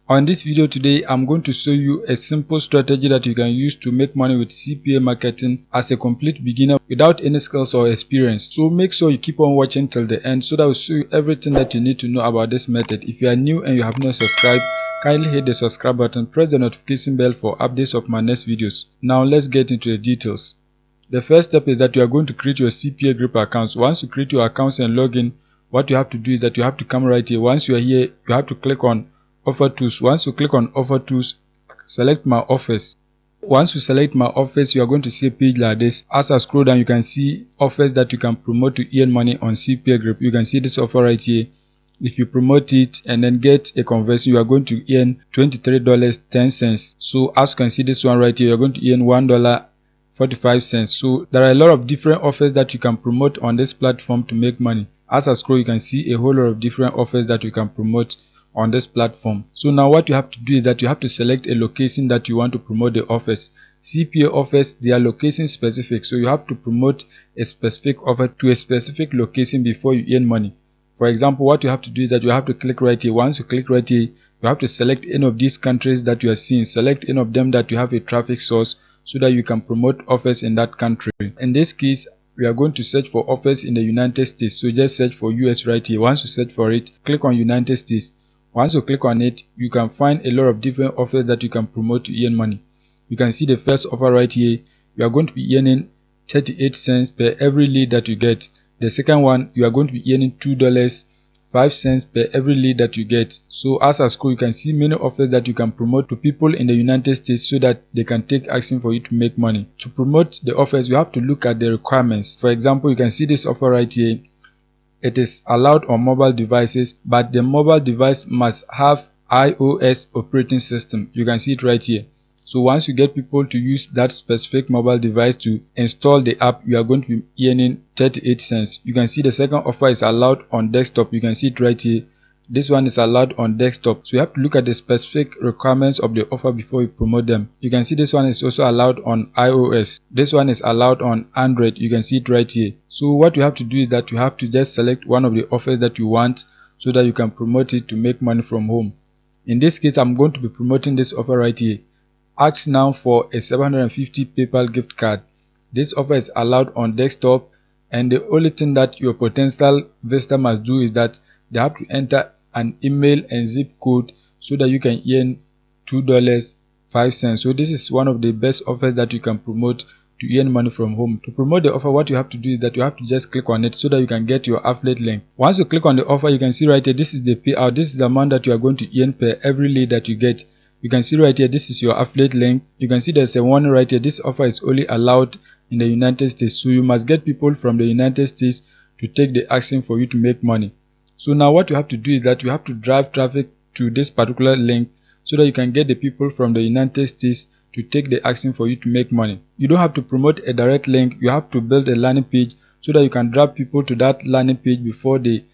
On this video today, I'm going to show you a simple strategy that you can use to make money with CPA marketing as a complete beginner without any skills or experience. So make sure you keep on watching till the end so that I'll show you everything that you need to know about this method. If you are new and you have not subscribed, kindly hit the subscribe button, press the notification bell for updates of my next videos. Now let's get into the details. The first step is that you are going to create your CPA group accounts. Once you create your accounts and log in, what you have to do is that you have to come right here. Once you are here, you have to click on Offer Tools. Once you click on Offer Tools, select My Offers. Once you select My Offers, you are going to see a page like this. As I scroll down, you can see offers that you can promote to earn money on CPA group. You can see this offer right here. If you promote it and then get a conversion, you are going to earn $23.10. So as you can see this one right here, you are going to earn $1.45. So there are a lot of different offers that you can promote on this platform to make money. As I scroll, you can see a whole lot of different offers that you can promote on this platform. So now what you have to do is that you have to select a location that you want to promote the offers. CPA offers, they are location specific, so you have to promote a specific offer to a specific location before you earn money. For example, what you have to do is that you have to click right here. Once you click right here, you have to select any of these countries that you are seeing. Select any of them that you have a traffic source so that you can promote offers in that country. In this case, we are going to search for offers in the United States. So just search for US right here. Once you search for it, click on United States. Once you click on it, you can find a lot of different offers that you can promote to earn money. You can see the first offer right here. You are going to be earning 38 cents per every lead that you get. The second one, you are going to be earning $2.05 per every lead that you get. So as I scroll, you can see many offers that you can promote to people in the United States so that they can take action for you to make money. To promote the offers, you have to look at the requirements. For example, you can see this offer right here. It is allowed on mobile devices, but the mobile device must have iOS operating system. You can see it right here. So once you get people to use that specific mobile device to install the app, you are going to be earning 38 cents. You can see the second offer is allowed on desktop. You can see it right here. This one is allowed on desktop. So you have to look at the specific requirements of the offer before you promote them. You can see this one is also allowed on iOS. This one is allowed on Android. You can see it right here. So what you have to do is that you have to just select one of the offers that you want so that you can promote it to make money from home. In this case, I'm going to be promoting this offer right here. Ask now for a 750 PayPal gift card. This offer is allowed on desktop, and the only thing that your potential visitor must do is that they have to enter an email and zip code so that you can earn $2.05. So this is one of the best offers that you can promote to earn money from home. To promote the offer, what you have to do is that you have to just click on it so that you can get your affiliate link. Once you click on the offer, you can see right here, this is the payout. This is the amount that you are going to earn per every lead that you get. You can see right here, this is your affiliate link. You can see there's a warning right here. This offer is only allowed in the United States. So you must get people from the United States to take the action for you to make money. So now what you have to do is that you have to drive traffic to this particular link so that you can get the people from the United States to take the action for you to make money. You don't have to promote a direct link. You have to build a landing page so that you can drive people to that landing page before they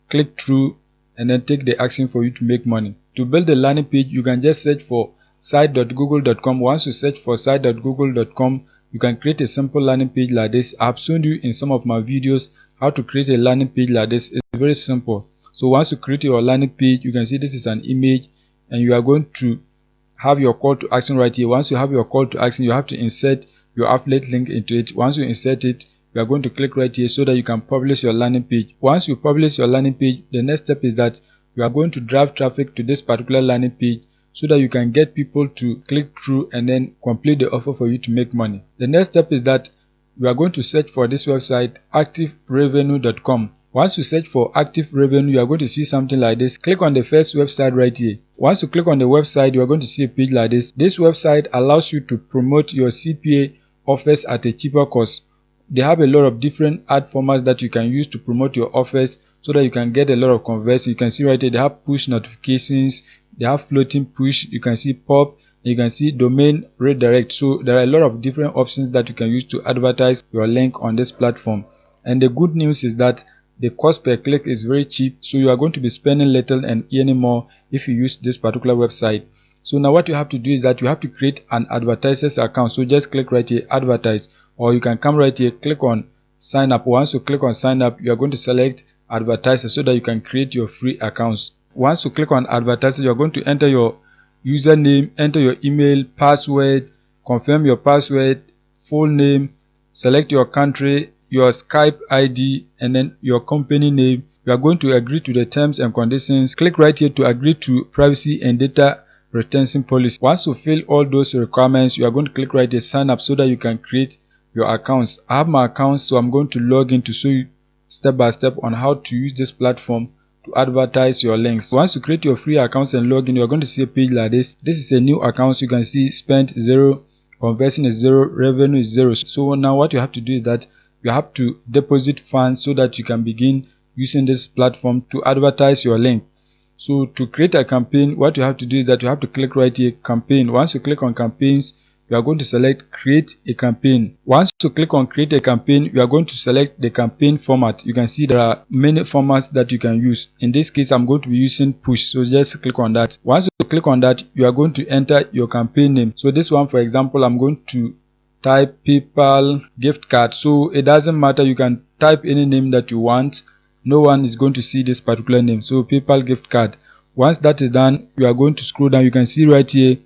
click through and then take the action for you to make money. To build a landing page, you can just search for site.google.com. Once you search for site.google.com, you can create a simple landing page like this. I have shown you in some of my videos how to create a landing page like this. It's very simple. So once you create your landing page, you can see this is an image, and you are going to have your call to action right here. Once you have your call to action, you have to insert your affiliate link into it. Once you insert it, you are going to click right here so that you can publish your landing page. Once you publish your landing page, the next step is that you are going to drive traffic to this particular landing page so that you can get people to click through and then complete the offer for you to make money. The next step is that you are going to search for this website, activerevenue.com. Once you search for active revenue, you are going to see something like this. Click on the first website right here. Once you click on the website, you are going to see a page like this. This website allows you to promote your CPA offers at a cheaper cost. They have a lot of different ad formats that you can use to promote your offers so that you can get a lot of conversions. You can see right here, they have push notifications, they have floating push, you can see pop, you can see domain redirect. So there are a lot of different options that you can use to advertise your link on this platform. And the good news is that the cost per click is very cheap, so you are going to be spending little and earning more if you use this particular website. So now what you have to do is that you have to create an advertiser's account. So just click right here, advertise, or you can come right here, click on sign up. Once you click on sign up, you are going to select advertiser so that you can create your free accounts. Once you click on advertiser, you are going to enter your username, enter your email, password, confirm your password, full name, select your country, your Skype ID, and then your company name. You are going to agree to the terms and conditions. Click right here to agree to privacy and data retention policy. Once you fill all those requirements, you are going to click right here sign up so that you can create your accounts. I have my accounts, so I'm going to log in to show you step by step on how to use this platform to advertise your links. Once you create your free accounts and log in, you're going to see a page like this. This is a new account. So you can see spent 0, conversion is 0, revenue is 0. So now what you have to do is that you have to deposit funds so that you can begin using this platform to advertise your link. So to create a campaign, what you have to do is that you have to click right here, campaign. Once you click on campaigns, you are going to select create a campaign. Once you click on create a campaign, you are going to select the campaign format. You can see there are many formats that you can use. In this case, I'm going to be using push, so just click on that. Once you click on that, you are going to enter your campaign name. So this one, for example, I'm going to type PayPal gift card. So it doesn't matter, you can type any name that you want. No one is going to see this particular name. So PayPal gift card. Once that is done, you are going to scroll down. You can see right here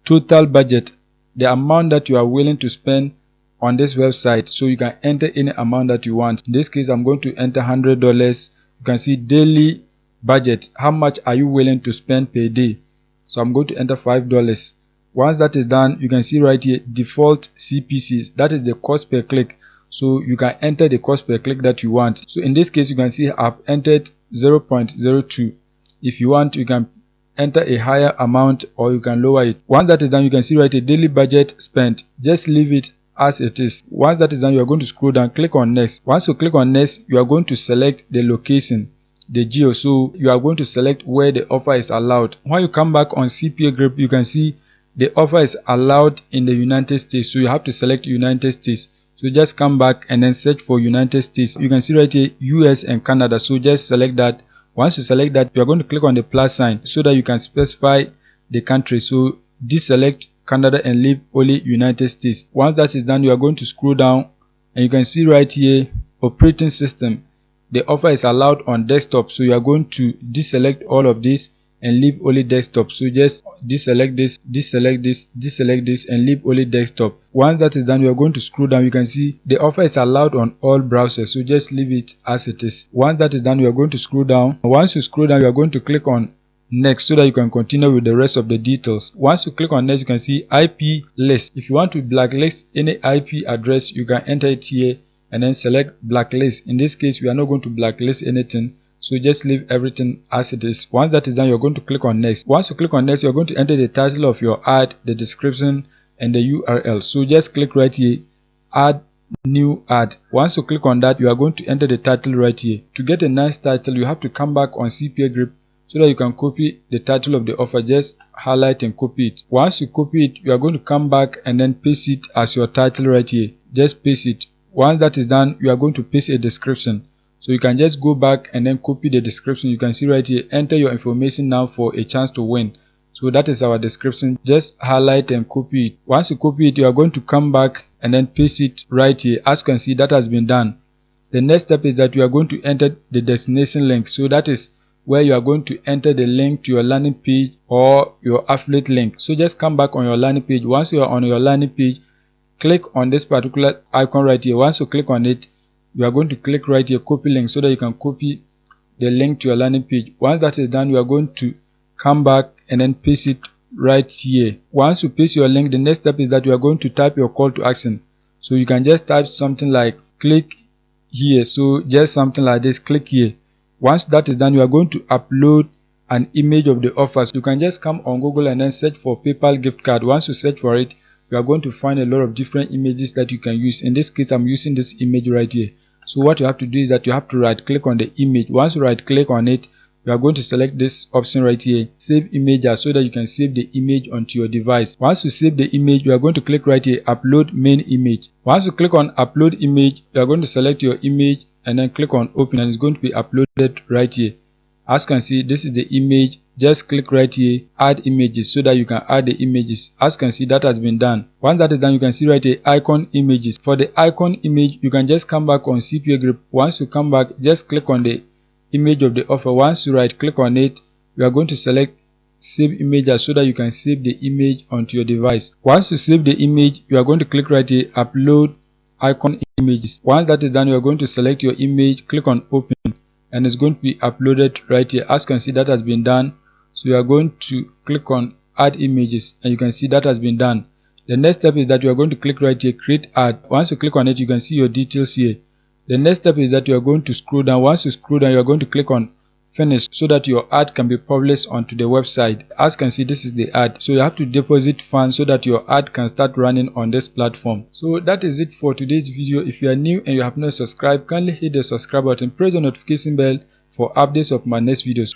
total budget, the amount that you are willing to spend on this website. So you can enter any amount that you want. In this case, I'm going to enter $100. You can see daily budget, how much are you willing to spend per day. So I'm going to enter $5. Once that is done, you can see right here default CPCs, that is the cost per click. So you can enter the cost per click that you want. So in this case, you can see I've entered 0.02. if you want, you can enter a higher amount or you can lower it. Once that is done, you can see right here daily budget spent. Just leave it as it is. Once that is done, you are going to scroll down, click on next. Once you click on next, you are going to select the location, the geo. So you are going to select where the offer is allowed. When you come back on CPA group, you can see the offer is allowed in the United States. So you have to select United States. So just come back and then search for United States. You can see right here US and Canada. So just select that. Once you select that, you are going to click on the plus sign so that you can specify the country. So deselect Canada and leave only United States. Once that is done, you are going to scroll down and you can see right here operating system. The offer is allowed on desktop. So you are going to deselect all of this and leave only desktop. So just deselect this, deselect this, deselect this and leave only desktop. Once that is done, you are going to scroll down. You can see the offer is allowed on all browsers. So just leave it as it is. Once that is done, you are going to scroll down. Once you scroll down, you are going to click on next so that you can continue with the rest of the details. Once you click on next, you can see IP list. If you want to blacklist any IP address, you can enter it here and then select blacklist. In this case, we are not going to blacklist anything. So just leave everything as it is. Once that is done, you're going to click on next. Once you click on next, you're going to enter the title of your ad, the description, and the URL. So just click right here, add new ad. Once you click on that, you are going to enter the title right here. To get a nice title, you have to come back on CPA Grip so that you can copy the title of the offer. Just highlight and copy it. Once you copy it, you are going to come back and then paste it as your title right here. Just paste it. Once that is done, you are going to paste a description. So you can just go back and then copy the description. You can see right here, enter your information now for a chance to win. So that is our description. Just highlight and copy it. Once you copy it, you are going to come back and then paste it right here. As you can see, that has been done. The next step is that you are going to enter the destination link. So that is where you are going to enter the link to your landing page or your affiliate link. So just come back on your landing page. Once you are on your landing page, click on this particular icon right here. Once you click on it, you are going to click right here, copy link, so that you can copy the link to your landing page. Once that is done, you are going to come back and then paste it right here. Once you paste your link, the next step is that you are going to type your call to action. So you can just type something like click here. So just something like this, click here. Once that is done, you are going to upload an image of the offers. You can just come on Google and then search for PayPal gift card. Once you search for it, you are going to find a lot of different images that you can use. In this case, I'm using this image right here. So what you have to do is that you have to right click on the image. Once you right click on it, you are going to select this option right here, save image as, so that you can save the image onto your device. Once you save the image, you are going to click right here, upload main image. Once you click on upload image, you are going to select your image and then click on open, and it's going to be uploaded right here. As you can see, this is the image. Just click right here, add images, so that you can add the images. As you can see, that has been done. Once that is done, you can see right here icon images. For the icon image, you can just come back on CPA Grip. Once you come back, just click on the image of the offer. Once you right click on it, you are going to select save image as, so that you can save the image onto your device. Once you save the image, you are going to click right here, upload icon images. Once that is done, you are going to select your image, click on open, and it's going to be uploaded right here. As you can see, that has been done. So you are going to click on add images, and you can see that has been done. The next step is that you are going to click right here, create ad. Once you click on it, you can see your details here. The next step is that you are going to scroll down. Once you scroll down, you are going to click on finish, so that your ad can be published onto the website. As you can see, this is the ad. So you have to deposit funds so that your ad can start running on this platform. So that is it for today's video. If you are new and you have not subscribed, kindly hit the subscribe button, press the notification bell for updates of my next videos.